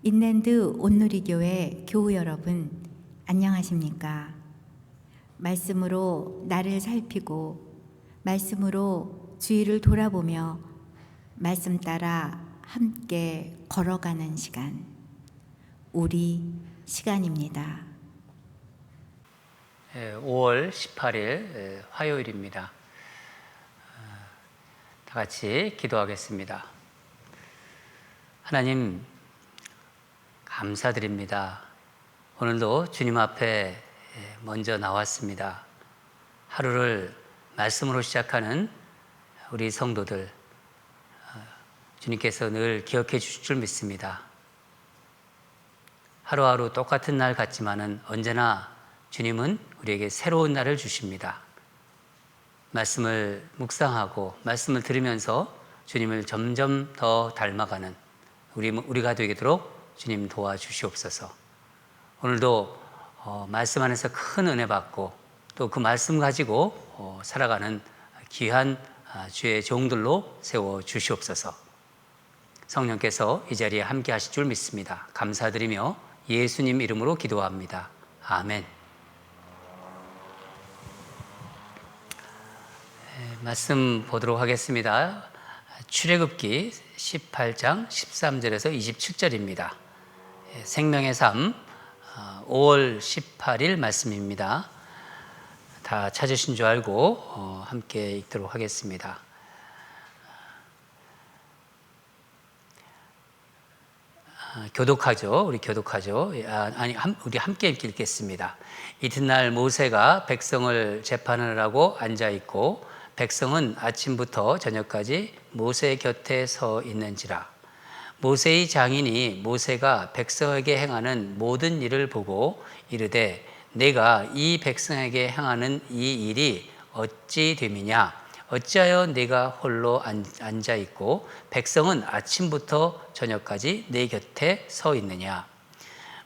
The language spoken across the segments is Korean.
인랜드 온누리교회 교우 여러분, 안녕하십니까? 말씀으로 나를 살피고 말씀으로 주위를 돌아보며 말씀 따라 함께 걸어가는 시간, 우리 시간입니다. 5월 18일 화요일입니다. 다 같이 기도하겠습니다. 하나님, 감사드립니다. 오늘도 주님 앞에 먼저 나왔습니다. 하루를 말씀으로 시작하는 우리 성도들, 주님께서 늘 기억해 주실 줄 믿습니다. 하루하루 똑같은 날 같지만은 언제나 주님은 우리에게 새로운 날을 주십니다. 말씀을 묵상하고 말씀을 들으면서 주님을 점점 더 닮아가는 우리가 되도록 주님 도와주시옵소서. 오늘도 말씀 안에서 큰 은혜 받고 또 그 말씀 가지고 살아가는 귀한 주의 종들로 세워 주시옵소서. 성령께서 이 자리에 함께 하실 줄 믿습니다. 감사드리며 예수님 이름으로 기도합니다. 아멘. 말씀 보도록 하겠습니다. 출애굽기 18장 13절에서 27절입니다. 생명의 삶 5월 18일 말씀입니다. 다 찾으신 줄 알고 함께 읽도록 하겠습니다. 교독하죠. 우리 교독하죠. 우리 함께 읽겠습니다. 이튿날 모세가 백성을 재판하느라고 앉아 있고 백성은 아침부터 저녁까지 모세 곁에 서 있는지라. 모세의 장인이 모세가 백성에게 행하는 모든 일을 보고 이르되 내가 이 백성에게 행하는 이 일이 어찌 됨이냐? 어찌하여 내가 홀로 앉아 있고 백성은 아침부터 저녁까지 내 곁에 서 있느냐?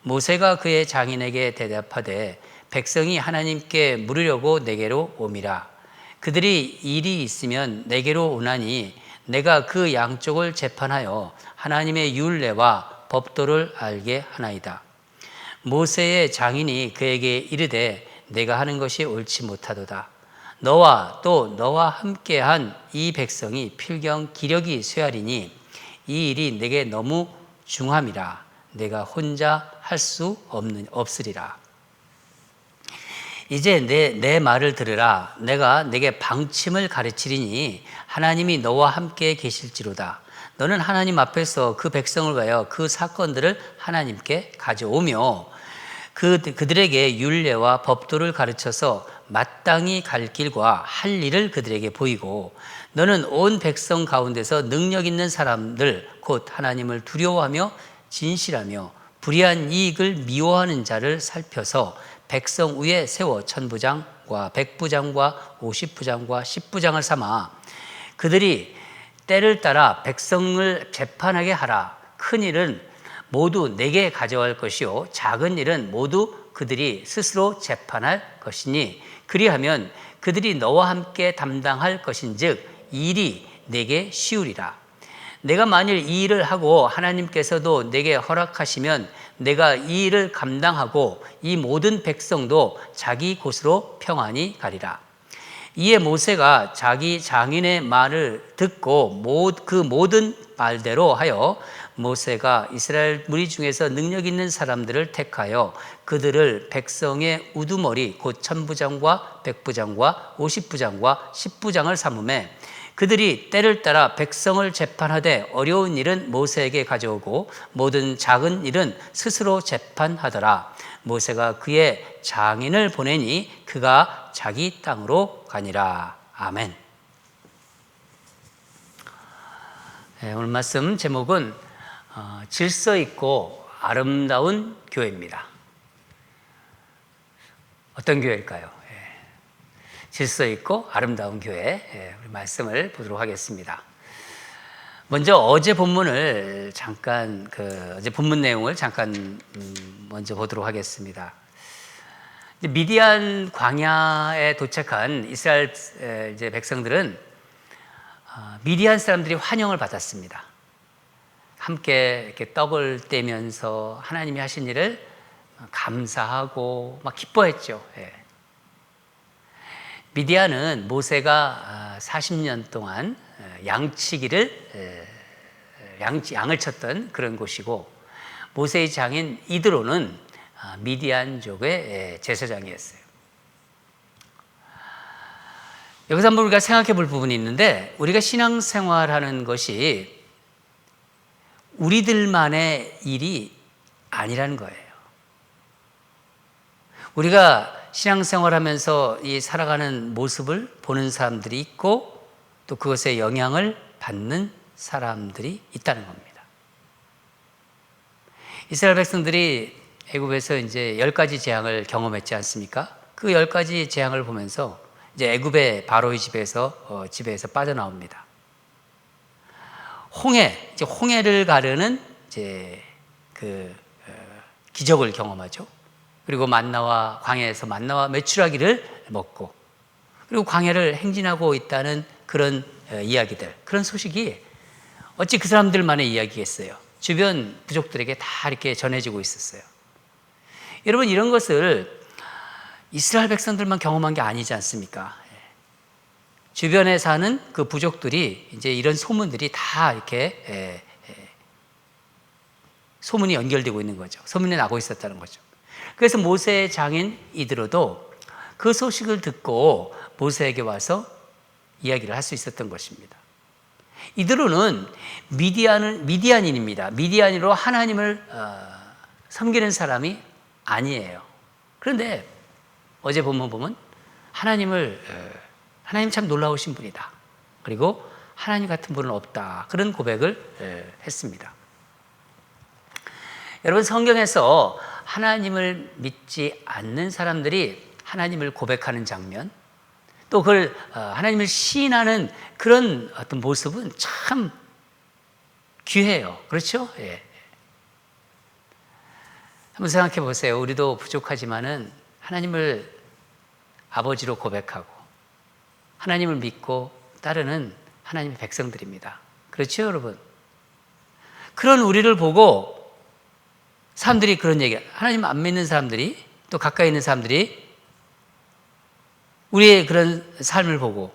모세가 그의 장인에게 대답하되 백성이 하나님께 물으려고 내게로 오미라. 그들이 일이 있으면 내게로 오나니 내가 그 양쪽을 재판하여 하나님의 율례와 법도를 알게 하나이다. 모세의 장인이 그에게 이르되 내가 하는 것이 옳지 못하도다. 너와 또 너와 함께한 이 백성이 필경 기력이 쇠하리니 이 일이 내게 너무 중함이라. 내가 혼자 할 수 없으리라. 이제 내 말을 들으라. 내가 내게 방침을 가르치리니 하나님이 너와 함께 계실지로다. 너는 하나님 앞에서 그 백성을 위하여 그 사건들을 하나님께 가져오며 그들에게 율례와 법도를 가르쳐서 마땅히 갈 길과 할 일을 그들에게 보이고 너는 온 백성 가운데서 능력 있는 사람들 곧 하나님을 두려워하며 진실하며 불의한 이익을 미워하는 자를 살펴서 백성 위에 세워 천부장과 백부장과 50부장과 10부장을 삼아 그들이 때를 따라 백성을 재판하게 하라. 큰 일은 모두 내게 가져갈 것이요 작은 일은 모두 그들이 스스로 재판할 것이니 그리하면 그들이 너와 함께 담당할 것인즉 일이 내게 쉬우리라. 내가 만일 이 일을 하고 하나님께서도 내게 허락하시면 내가 이 일을 감당하고 이 모든 백성도 자기 곳으로 평안히 가리라. 이에 모세가 자기 장인의 말을 듣고 그 모든 말대로 하여 모세가 이스라엘 무리 중에서 능력 있는 사람들을 택하여 그들을 백성의 우두머리 곧 천부장과 백부장과 50부장과 10부장을 삼음에 그들이 때를 따라 백성을 재판하되 어려운 일은 모세에게 가져오고 모든 작은 일은 스스로 재판하더라. 모세가 그의 장인을 보내니 그가 자기 땅으로 가니라. 아멘. 오늘 말씀 제목은 질서 있고 아름다운 교회입니다. 어떤 교회일까요? 질서 있고 아름다운 교회, 우리 말씀을 보도록 하겠습니다. 먼저 어제 본문을 잠깐 어제 본문 내용을 잠깐 먼저 보도록 하겠습니다. 미디안 광야에 도착한 이스라엘 백성들은 미디안 사람들이 환영을 받았습니다. 함께 이렇게 떡을 떼면서 하나님이 하신 일을 감사하고 막 기뻐했죠. 예. 미디안은 모세가 40년 동안 양을 쳤던 그런 곳이고, 모세의 장인 이드로는 미디안족의 제사장이었어요. 여기서 한번 우리가 생각해 볼 부분이 있는데, 우리가 신앙생활하는 것이 우리들만의 일이 아니라는 거예요. 우리가 신앙생활하면서 이 살아가는 모습을 보는 사람들이 있고, 또 그것에 영향을 받는 사람들이 있다는 겁니다. 이스라엘 백성들이 애굽에서 이제 10가지 재앙을 경험했지 않습니까? 그 10가지 재앙을 보면서 이제 애굽의 바로의 지배에서 빠져나옵니다. 홍해를 가르는 이제 기적을 경험하죠. 그리고 광야에서 만나와 메추라기를 먹고, 그리고 광야를 행진하고 있다는 그런 이야기들, 그런 소식이 어찌 그 사람들만의 이야기겠어요? 주변 부족들에게 다 이렇게 전해지고 있었어요. 여러분, 이런 것을 이스라엘 백성들만 경험한 게 아니지 않습니까? 주변에 사는 그 부족들이 이제 이런 소문들이 다 이렇게 소문이 연결되고 있는 거죠. 소문이 나고 있었다는 거죠. 그래서 모세의 장인 이드로도 그 소식을 듣고 모세에게 와서 이야기를 할 수 있었던 것입니다. 이드로는 미디안인입니다. 미디안으로 하나님을 섬기는 사람이 아니에요. 그런데 어제 본문 보면 하나님 참 놀라우신 분이다. 그리고 하나님 같은 분은 없다. 그런 고백을 했습니다. 여러분, 성경에서 하나님을 믿지 않는 사람들이 하나님을 고백하는 장면, 또 그걸 하나님을 시인하는 그런 어떤 모습은 참 귀해요. 그렇죠? 예. 한번 생각해 보세요. 우리도 부족하지만은 하나님을 아버지로 고백하고 하나님을 믿고 따르는 하나님의 백성들입니다. 그렇죠, 여러분? 그런 우리를 보고 사람들이 그런 얘기, 하나님 안 믿는 사람들이, 또 가까이 있는 사람들이 우리의 그런 삶을 보고,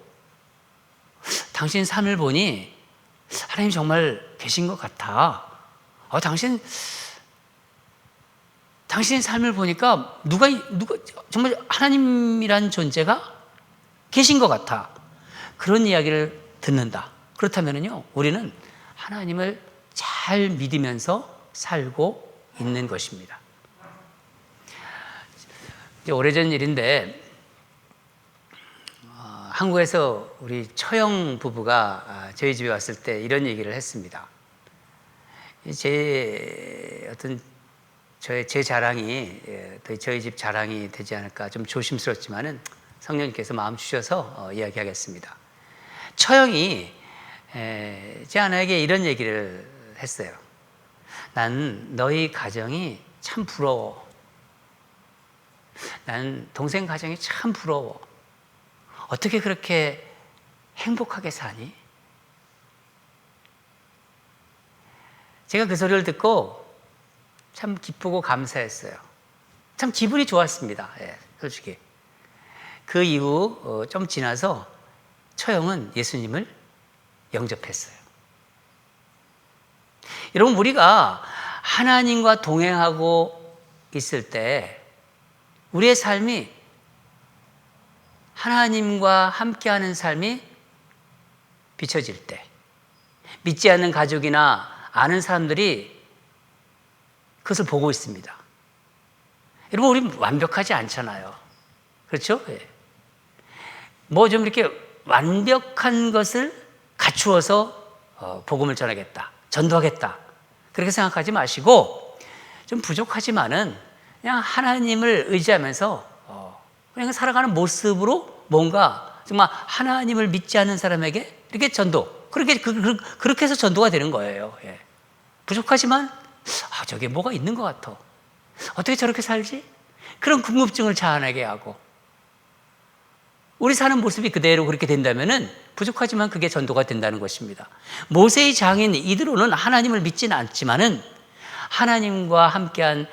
당신 삶을 보니 하나님 정말 계신 것 같아. 당신의 삶을 보니까 누가 정말 하나님이란 존재가 계신 것 같아. 그런 이야기를 듣는다. 그렇다면요, 우리는 하나님을 잘 믿으면서 살고 있는 것입니다. 이제 오래전 일인데, 한국에서 우리 처형 부부가 저희 집에 왔을 때 이런 얘기를 했습니다. 제 자랑이 저희 집 자랑이 되지 않을까 좀 조심스럽지만은 성령님께서 마음 주셔서 이야기하겠습니다. 처형이 제 아내에게 이런 얘기를 했어요. 난 너희 가정이 참 부러워. 난 동생 가정이 참 부러워. 어떻게 그렇게 행복하게 사니? 제가 그 소리를 듣고 참 기쁘고 감사했어요. 참 기분이 좋았습니다. 예, 솔직히. 그 이후 좀 지나서 처형은 예수님을 영접했어요. 여러분, 우리가 하나님과 동행하고 있을 때 우리의 삶이 하나님과 함께하는 삶이 비춰질 때, 믿지 않는 가족이나 아는 사람들이 그것을 보고 있습니다. 여러분, 우리 완벽하지 않잖아요. 그렇죠? 예. 뭐 좀 이렇게 완벽한 것을 갖추어서 복음을 전하겠다, 전도하겠다, 그렇게 생각하지 마시고, 좀 부족하지만은 그냥 하나님을 의지하면서 그냥 살아가는 모습으로 뭔가 정말 하나님을 믿지 않는 사람에게 이렇게 전도, 그렇게 해서 전도가 되는 거예요. 예. 부족하지만 저게 뭐가 있는 것 같아. 어떻게 저렇게 살지? 그런 궁금증을 자아내게 하고, 우리 사는 모습이 그대로 그렇게 된다면은 부족하지만 그게 전도가 된다는 것입니다. 모세의 장인 이드로는 하나님을 믿지는 않지만은 하나님과 함께한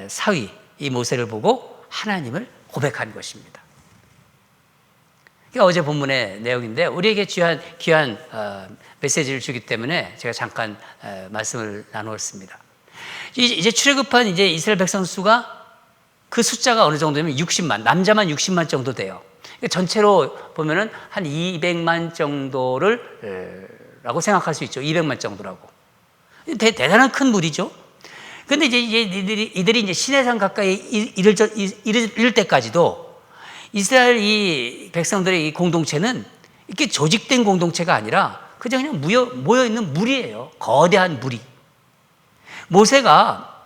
사위 이 모세를 보고 하나님을 고백한 것입니다. 어제 본문의 내용인데 우리에게 귀한 메시지를 주기 때문에 제가 잠깐 말씀을 나누었습니다. 이제 출애굽한 이제 이스라엘 백성 수가 그 숫자가 어느 정도냐면 60만, 남자만 60만 정도 돼요. 전체로 보면은 한 200만 정도를 라고 생각할 수 있죠. 200만 정도라고. 대단한 큰 무리죠. 근데 이제 이들이 이제 시내산 가까이 이를 때까지도 이스라엘 이 백성들의 이 공동체는 이렇게 조직된 공동체가 아니라 그냥 모여 있는 무리예요. 거대한 무리. 모세가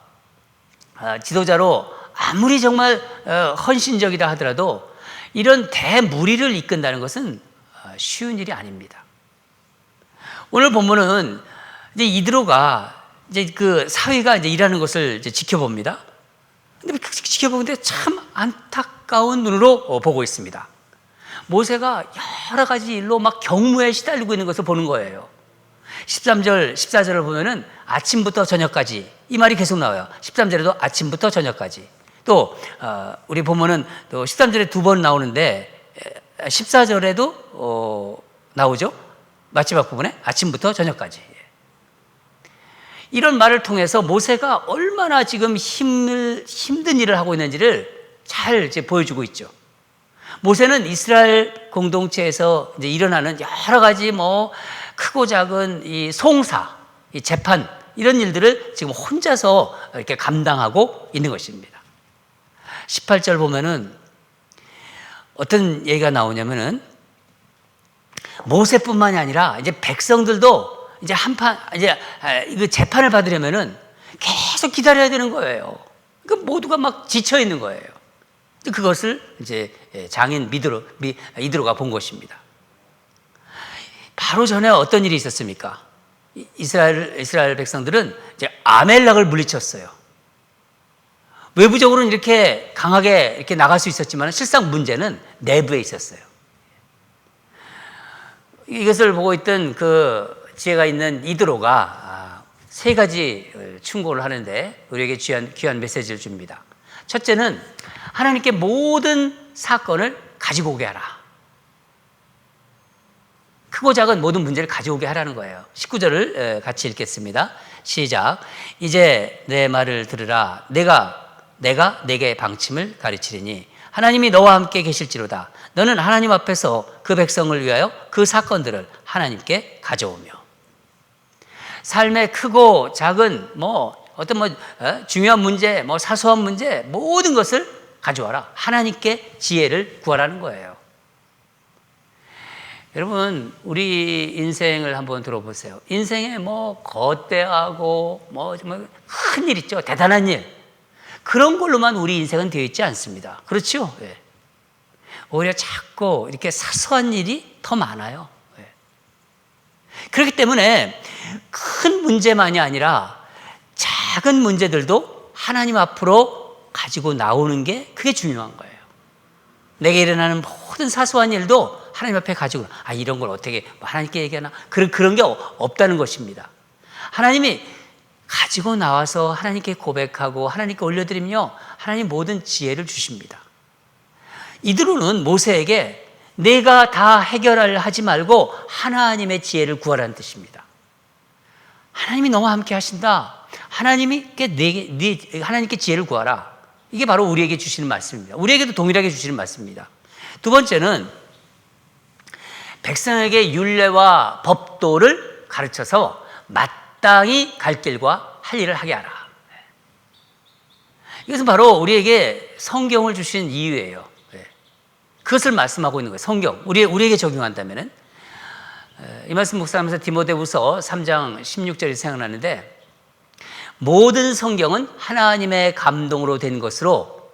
지도자로 아무리 정말 헌신적이다 하더라도 이런 대무리를 이끈다는 것은 쉬운 일이 아닙니다. 오늘 본문은 이제 이드로가 이제 그 사위가 이제 일하는 것을 이제 지켜봅니다. 근데 지켜보는데 참 안타까운 눈으로 보고 있습니다. 모세가 여러 가지 일로 막 경무에 시달리고 있는 것을 보는 거예요. 13절, 14절을 보면은 아침부터 저녁까지 이 말이 계속 나와요. 13절에도 아침부터 저녁까지. 또 우리 보면은 또 13절에 두 번 나오는데 14절에도 나오죠. 마지막 부분에 아침부터 저녁까지. 이런 말을 통해서 모세가 얼마나 지금 힘든 일을 하고 있는지를 잘 이제 보여주고 있죠. 모세는 이스라엘 공동체에서 이제 일어나는 여러 가지 뭐 크고 작은 이 송사, 이 재판 이런 일들을 지금 혼자서 이렇게 감당하고 있는 것입니다. 18절 보면은 어떤 얘기가 나오냐면은 모세뿐만이 아니라 이제 백성들도 이제 이거 재판을 받으려면은 계속 기다려야 되는 거예요. 그 모두가 막 지쳐 있는 거예요. 그것을 이제 장인 이드로가 본 것입니다. 바로 전에 어떤 일이 있었습니까? 이스라엘 백성들은 이제 아멜렉을 물리쳤어요. 외부적으로는 이렇게 강하게 이렇게 나갈 수 있었지만 실상 문제는 내부에 있었어요. 이것을 보고 있던 그 지혜가 있는 이드로가 세 가지 충고를 하는데 우리에게 귀한 메시지를 줍니다. 첫째는 하나님께 모든 사건을 가지고 오게 하라. 크고 작은 모든 문제를 가져오게 하라는 거예요. 19절을 같이 읽겠습니다. 시작. 이제 내 말을 들으라. 내가 내게 방침을 가르치리니 하나님이 너와 함께 계실지로다. 너는 하나님 앞에서 그 백성을 위하여 그 사건들을 하나님께 가져오며 삶의 크고 작은 중요한 문제, 사소한 문제 모든 것을 가져와라. 하나님께 지혜를 구하라는 거예요. 여러분, 우리 인생을 한번 들어보세요. 인생에 거대하고 정말 큰 일 있죠. 대단한 일. 그런 걸로만 우리 인생은 되어 있지 않습니다. 그렇죠? 예. 오히려 작고 이렇게 사소한 일이 더 많아요. 예. 그렇기 때문에 큰 문제만이 아니라 작은 문제들도 하나님 앞으로 가지고 나오는 게 그게 중요한 거예요. 내게 일어나는 모든 사소한 일도 하나님 앞에 가지고 이런 걸 어떻게 하나님께 얘기하나 그런 게 없다는 것입니다. 하나님이 가지고 나와서 하나님께 고백하고 하나님께 올려드리며 하나님 모든 지혜를 주십니다. 이드로는 모세에게 내가 다 해결을 하지 말고 하나님의 지혜를 구하라는 뜻입니다. 하나님이 너와 함께 하신다. 하나님께 지혜를 구하라. 이게 바로 우리에게 주시는 말씀입니다. 우리에게도 동일하게 주시는 말씀입니다. 두 번째는 백성에게 율례와 법도를 가르쳐서 마땅히 갈 길과 할 일을 하게 하라. 이것은 바로 우리에게 성경을 주신 이유예요. 그것을 말씀하고 있는 거예요. 성경. 우리에게 적용한다면은 이 말씀 묵상하면서 디모데후서 3장 16절이 생각나는데 모든 성경은 하나님의 감동으로 된 것으로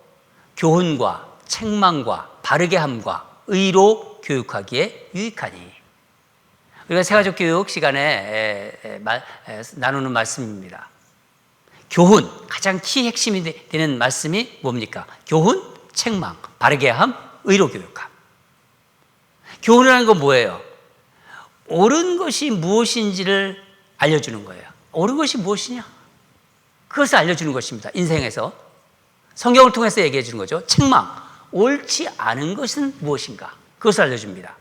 교훈과 책망과 바르게 함과 의로 교육하기에 유익하니. 우리가 세가족 교육 시간에 나누는 말씀입니다. 교훈, 가장 키 핵심이 되는 말씀이 뭡니까? 교훈, 책망, 바르게 함, 의로 교육함. 교훈이라는 건 뭐예요? 옳은 것이 무엇인지를 알려주는 거예요. 옳은 것이 무엇이냐? 그것을 알려주는 것입니다. 인생에서. 성경을 통해서 얘기해 주는 거죠. 책망. 옳지 않은 것은 무엇인가? 그것을 알려줍니다.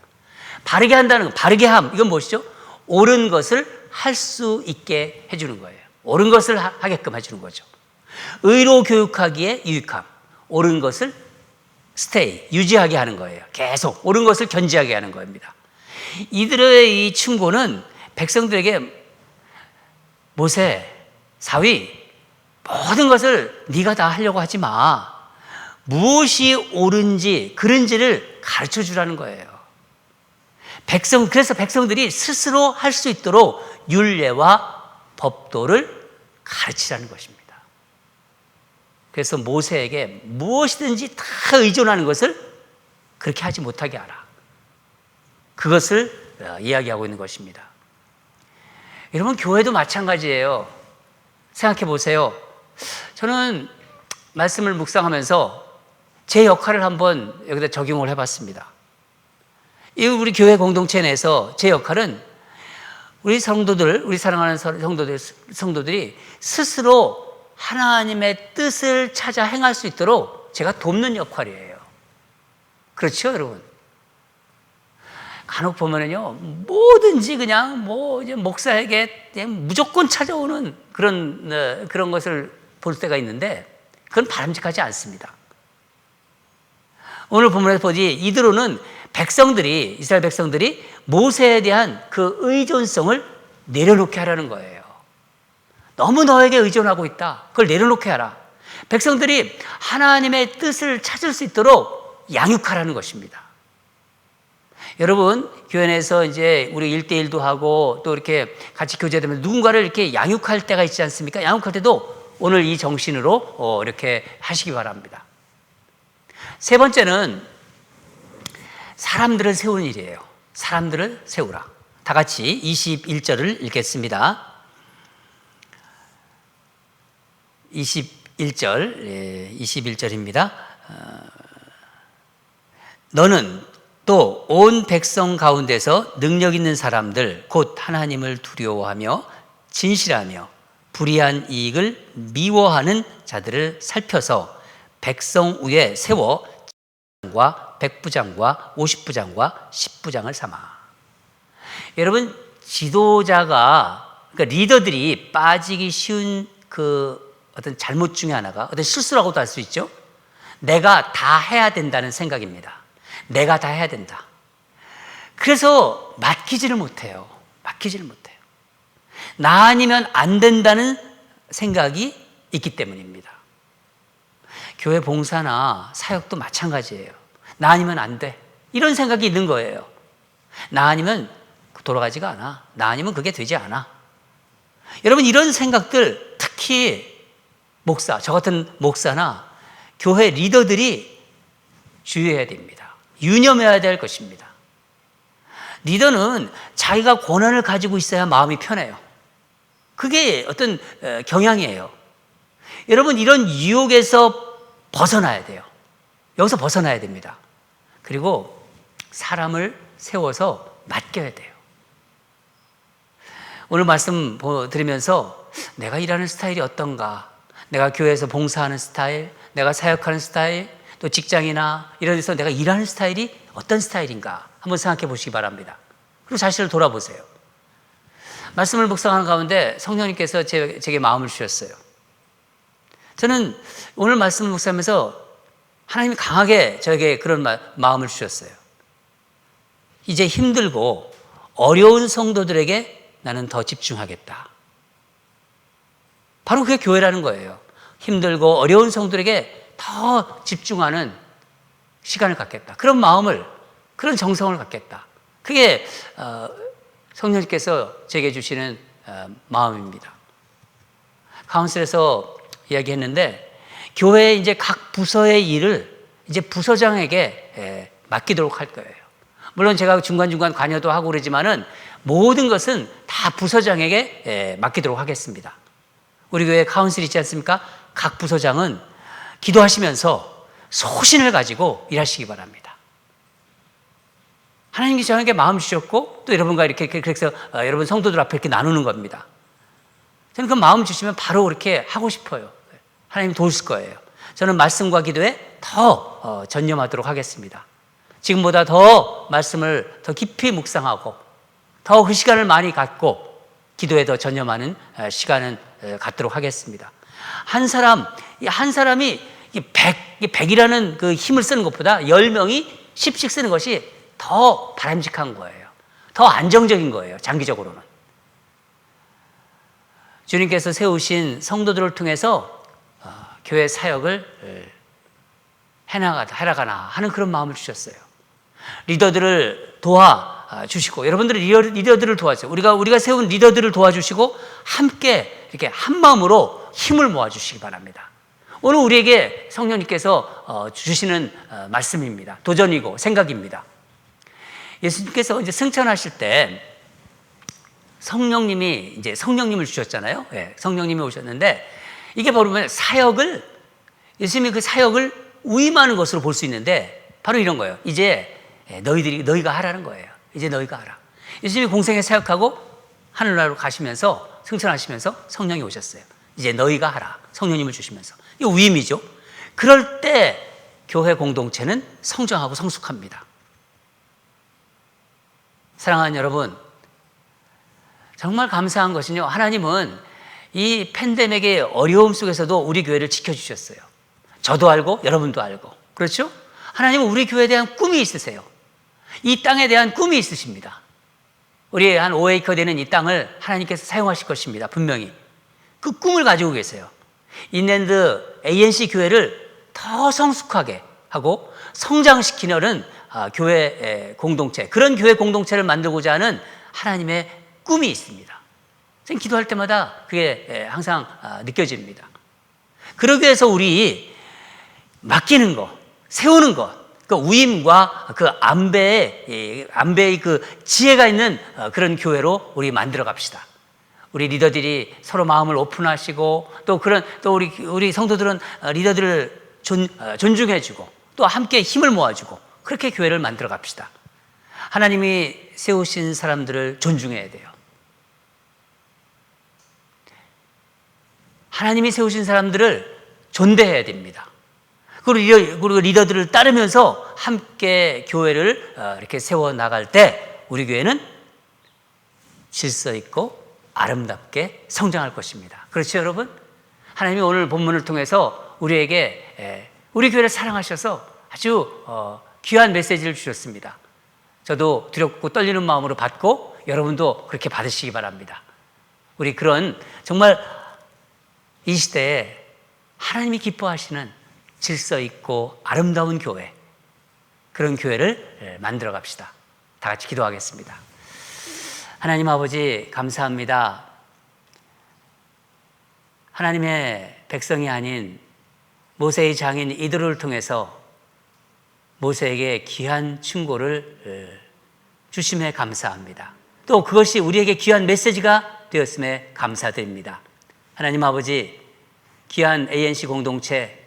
바르게 한다는 것, 바르게 함. 이건 무엇이죠? 옳은 것을 할 수 있게 해주는 거예요. 옳은 것을 하게끔 해주는 거죠. 의로 교육하기에 유익함. 옳은 것을 스테이, 유지하게 하는 거예요. 계속 옳은 것을 견지하게 하는 겁니다. 이들의 이 충고는 백성들에게 모세, 사위, 모든 것을 네가 다 하려고 하지 마. 무엇이 옳은지 그른지를 가르쳐 주라는 거예요. 그래서 백성들이 스스로 할 수 있도록 율례와 법도를 가르치라는 것입니다. 그래서 모세에게 무엇이든지 다 의존하는 것을 그렇게 하지 못하게 하라. 그것을 이야기하고 있는 것입니다. 여러분, 교회도 마찬가지예요. 생각해 보세요. 저는 말씀을 묵상하면서 제 역할을 한번 여기다 적용을 해봤습니다. 우리 교회 공동체 내에서 제 역할은 우리 성도들, 우리 사랑하는 성도들이 스스로 하나님의 뜻을 찾아 행할 수 있도록 제가 돕는 역할이에요. 그렇죠, 여러분? 간혹 보면은요, 뭐든지 그냥 이제 목사에게 그냥 무조건 찾아오는 그런 것을 볼 때가 있는데, 그건 바람직하지 않습니다. 오늘 본문에서 보지, 이드로는 이스라엘 백성들이 모세에 대한 그 의존성을 내려놓게 하라는 거예요. 너무 너에게 의존하고 있다. 그걸 내려놓게 하라. 백성들이 하나님의 뜻을 찾을 수 있도록 양육하라는 것입니다. 여러분, 교회 내에서 이제 우리 1대1도 하고 또 이렇게 같이 교제되면 누군가를 이렇게 양육할 때가 있지 않습니까? 양육할 때도 오늘 이 정신으로 이렇게 하시기 바랍니다. 세 번째는 사람들을 세우는 일이에요. 사람들을 세우라. 다 같이 21절을 읽겠습니다. 21절입니다. 너는 또 온 백성 가운데서 능력 있는 사람들, 곧 하나님을 두려워하며 진실하며 불의한 이익을 미워하는 자들을 살펴서 백성 위에 세워 과 백부장과 50부장과 10부장을 삼아. 여러분, 지도자가, 그러니까 리더들이 빠지기 쉬운 그 어떤 잘못 중에 하나가, 어떤 실수라고도 할 수 있죠. 내가 다 해야 된다는 생각입니다. 내가 다 해야 된다. 그래서 맡기지를 못해요. 나 아니면 안 된다는 생각이 있기 때문입니다. 교회 봉사나 사역도 마찬가지예요. 나 아니면 안 돼. 이런 생각이 있는 거예요. 나 아니면 돌아가지가 않아. 나 아니면 그게 되지 않아. 여러분, 이런 생각들, 특히 저 같은 목사나 교회 리더들이 주의해야 됩니다. 유념해야 될 것입니다. 리더는 자기가 권한을 가지고 있어야 마음이 편해요. 그게 어떤 경향이에요. 여러분, 이런 유혹에서 벗어나야 돼요. 여기서 벗어나야 됩니다. 그리고 사람을 세워서 맡겨야 돼요. 오늘 말씀 들으면서 내가 일하는 스타일이 어떤가, 내가 교회에서 봉사하는 스타일, 내가 사역하는 스타일, 또 직장이나 이런 데서 내가 일하는 스타일이 어떤 스타일인가 한번 생각해 보시기 바랍니다. 그리고 자신을 돌아보세요. 말씀을 묵상하는 가운데 성령님께서 제게 마음을 주셨어요. 저는 오늘 말씀을 묵상하면서 하나님이 강하게 저에게 그런 마음을 주셨어요. 이제 힘들고 어려운 성도들에게 나는 더 집중하겠다. 바로 그게 교회라는 거예요. 힘들고 어려운 성도들에게 더 집중하는 시간을 갖겠다. 그런 마음을, 그런 정성을 갖겠다. 그게 성령님께서 제게 주시는 마음입니다. 카운슬에서 이야기했는데, 교회의 이제 각 부서의 일을 이제 부서장에게 맡기도록 할 거예요. 물론 제가 중간중간 관여도 하고 그러지만은 모든 것은 다 부서장에게 맡기도록 하겠습니다. 우리 교회 카운슬 있지 않습니까? 각 부서장은 기도하시면서 소신을 가지고 일하시기 바랍니다. 하나님께서 저에게 마음 주셨고 또 여러분과 이렇게 그래서 여러분 성도들 앞에 이렇게 나누는 겁니다. 저는 그 마음 주시면 바로 그렇게 하고 싶어요. 하나님 도우실 거예요. 저는 말씀과 기도에 더 전념하도록 하겠습니다. 지금보다 더 말씀을 더 깊이 묵상하고 더 그 시간을 많이 갖고 기도에 더 전념하는 시간을 갖도록 하겠습니다. 한 사람이 100이라는 그 힘을 쓰는 것보다 10명이 10씩 쓰는 것이 더 바람직한 거예요. 더 안정적인 거예요. 장기적으로는. 주님께서 세우신 성도들을 통해서 교회 사역을 해나가나 하는 그런 마음을 주셨어요. 리더들을 도와주시고, 여러분들은 리더들을 도와주세요. 우리가 세운 리더들을 도와주시고 함께 이렇게 한 마음으로 힘을 모아주시기 바랍니다. 오늘 우리에게 성령님께서 주시는 말씀입니다. 도전이고 생각입니다. 예수님께서 이제 승천하실 때 성령님을 주셨잖아요. 네, 성령님이 오셨는데 이게 보면 예수님이 그 사역을 위임하는 것으로 볼 수 있는데 바로 이런 거예요. 이제 너희가 하라는 거예요. 이제 너희가 하라. 예수님이 공생에 사역하고 하늘나라로 가시면서 승천하시면서 성령이 오셨어요. 이제 너희가 하라. 성령님을 주시면서. 이거 위임이죠. 그럴 때 교회 공동체는 성장하고 성숙합니다. 사랑하는 여러분, 정말 감사한 것은요, 하나님은 이 팬데믹의 어려움 속에서도 우리 교회를 지켜주셨어요. 저도 알고 여러분도 알고. 그렇죠? 하나님은 우리 교회에 대한 꿈이 있으세요. 이 땅에 대한 꿈이 있으십니다. 우리 한 5에이커 되는 이 땅을 하나님께서 사용하실 것입니다. 분명히. 그 꿈을 가지고 계세요. 인랜드 ANC 교회를 더 성숙하게 하고 성장시키려는 교회 공동체, 그런 교회 공동체를 만들고자 하는 하나님의 꿈이 있습니다. 저는 기도할 때마다 그게 항상 느껴집니다. 그러기 위해서 우리 맡기는 것, 세우는 것, 그 위임과 그 안배의 그 지혜가 있는 그런 교회로 우리 만들어 갑시다. 우리 리더들이 서로 마음을 오픈하시고 또 우리 성도들은 리더들을 존중해주고 또 함께 힘을 모아주고 그렇게 교회를 만들어 갑시다. 하나님이 세우신 사람들을 존중해야 돼요. 하나님이 세우신 사람들을 존대해야 됩니다. 그리고 리더들을 따르면서 함께 교회를 이렇게 세워나갈 때 우리 교회는 질서 있고 아름답게 성장할 것입니다. 그렇죠, 여러분? 하나님이 오늘 본문을 통해서 우리에게 우리 교회를 사랑하셔서 아주 귀한 메시지를 주셨습니다. 저도 두렵고 떨리는 마음으로 받고 여러분도 그렇게 받으시기 바랍니다. 우리 그런 정말 이 시대에 하나님이 기뻐하시는 질서 있고 아름다운 교회, 그런 교회를 만들어 갑시다. 다 같이 기도하겠습니다. 하나님 아버지 감사합니다. 하나님의 백성이 아닌 모세의 장인 이들을 통해서 모세에게 귀한 충고를 주심에 감사합니다. 또 그것이 우리에게 귀한 메시지가 되었음에 감사드립니다. 하나님 아버지, 귀한 ANC 공동체,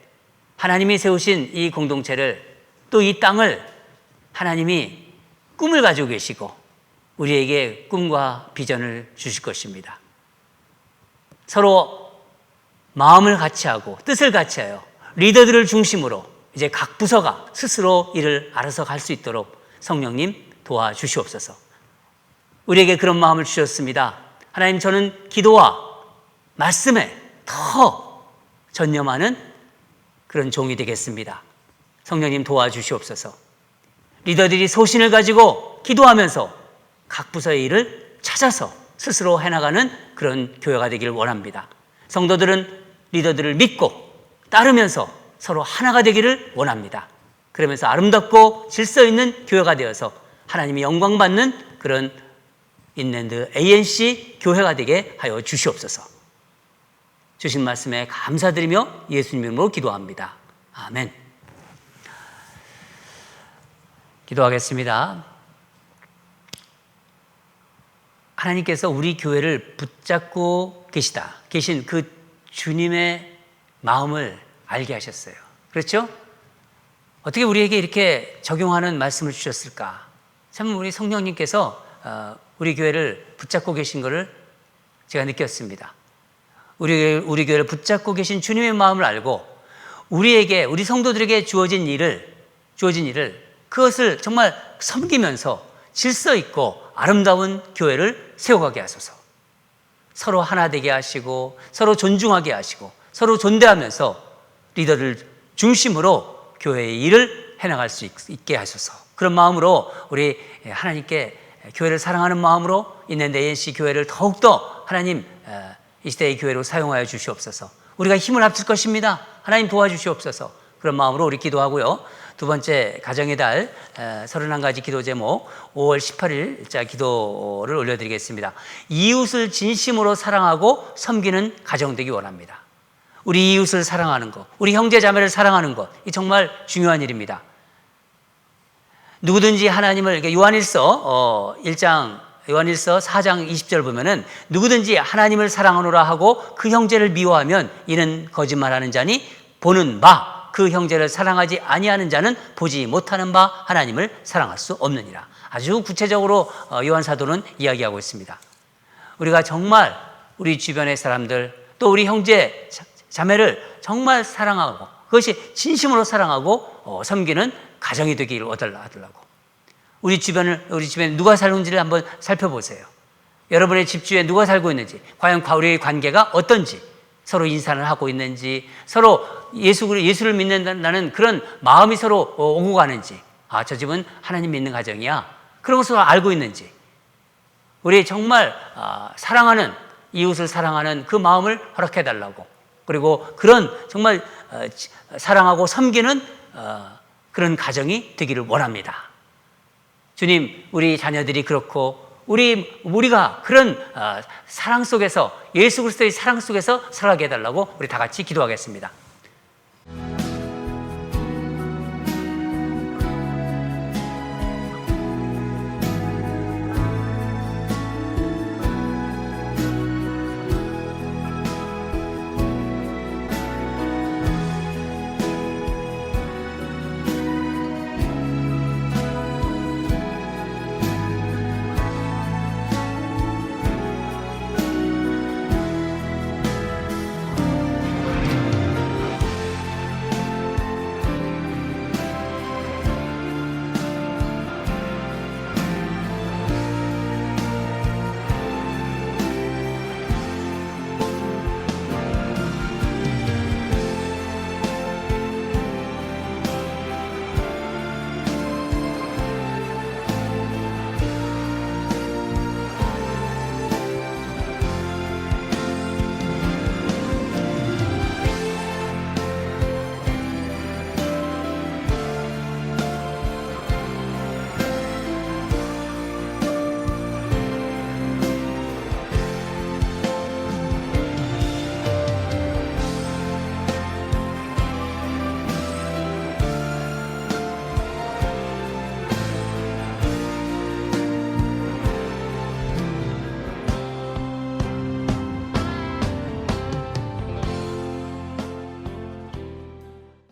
하나님이 세우신 이 공동체를 또 이 땅을 하나님이 꿈을 가지고 계시고 우리에게 꿈과 비전을 주실 것입니다. 서로 마음을 같이 하고 뜻을 같이 하여 리더들을 중심으로 이제 각 부서가 스스로 일을 알아서 갈 수 있도록 성령님 도와주시옵소서. 우리에게 그런 마음을 주셨습니다. 하나님, 저는 기도와 말씀에 더 전념하는 그런 종이 되겠습니다. 성령님 도와주시옵소서. 리더들이 소신을 가지고 기도하면서 각 부서의 일을 찾아서 스스로 해나가는 그런 교회가 되기를 원합니다. 성도들은 리더들을 믿고 따르면서 서로 하나가 되기를 원합니다. 그러면서 아름답고 질서 있는 교회가 되어서 하나님이 영광받는 그런 인랜드 ANC 교회가 되게 하여 주시옵소서. 주신 말씀에 감사드리며 예수님 이름으로 기도합니다. 아멘. 기도하겠습니다. 하나님께서 우리 교회를 붙잡고 계신 그 주님의 마음을 알게 하셨어요. 그렇죠? 어떻게 우리에게 이렇게 적용하는 말씀을 주셨을까? 참 우리 성령님께서 우리 교회를 붙잡고 계신 것을 제가 느꼈습니다. 우리 교회를 붙잡고 계신 주님의 마음을 알고 우리 성도들에게 주어진 일을 그것을 정말 섬기면서 질서 있고 아름다운 교회를 세워가게 하소서. 서로 하나 되게 하시고 서로 존중하게 하시고 서로 존대하면서 리더를 중심으로 교회의 일을 해나갈 수 있게 하소서. 그런 마음으로 우리 하나님께 교회를 사랑하는 마음으로 있는 ANC 교회를 더욱더 하나님 이 시대의 교회로 사용하여 주시옵소서. 우리가 힘을 합칠 것입니다. 하나님 도와주시옵소서. 그런 마음으로 우리 기도하고요. 두 번째 가정의 달 31가지 기도 제목 5월 18일자 기도를 올려드리겠습니다. 이웃을 진심으로 사랑하고 섬기는 가정 되기 원합니다. 우리 이웃을 사랑하는 것, 우리 형제 자매를 사랑하는 것, 이 정말 중요한 일입니다. 누구든지 하나님을 요한일서 4장 20절 보면은 누구든지 하나님을 사랑하노라 하고 그 형제를 미워하면 이는 거짓말하는 자니 보는 바 그 형제를 사랑하지 아니하는 자는 보지 못하는 바 하나님을 사랑할 수 없느니라. 아주 구체적으로 요한 사도는 이야기하고 있습니다. 우리가 정말 우리 주변의 사람들 또 우리 형제 자매를 정말 사랑하고 그것이 진심으로 사랑하고 섬기는 가정이 되기를 얻으려고 우리 주변에 누가 사는지를 한번 살펴보세요. 여러분의 집 주위에 누가 살고 있는지, 과연 우리의 관계가 어떤지, 서로 인사를 하고 있는지, 서로 예수를 믿는다는 그런 마음이 서로 오고 가는지, 저 집은 하나님 믿는 가정이야, 그런 것을 알고 있는지, 우리 정말 사랑하는 이웃을 사랑하는 그 마음을 허락해 달라고, 그리고 그런 정말 사랑하고 섬기는 그런 가정이 되기를 원합니다. 주님, 우리 자녀들이 그렇고 우리가 그런 사랑 속에서 예수 그리스도의 사랑 속에서 살아가게 해달라고 우리 다 같이 기도하겠습니다.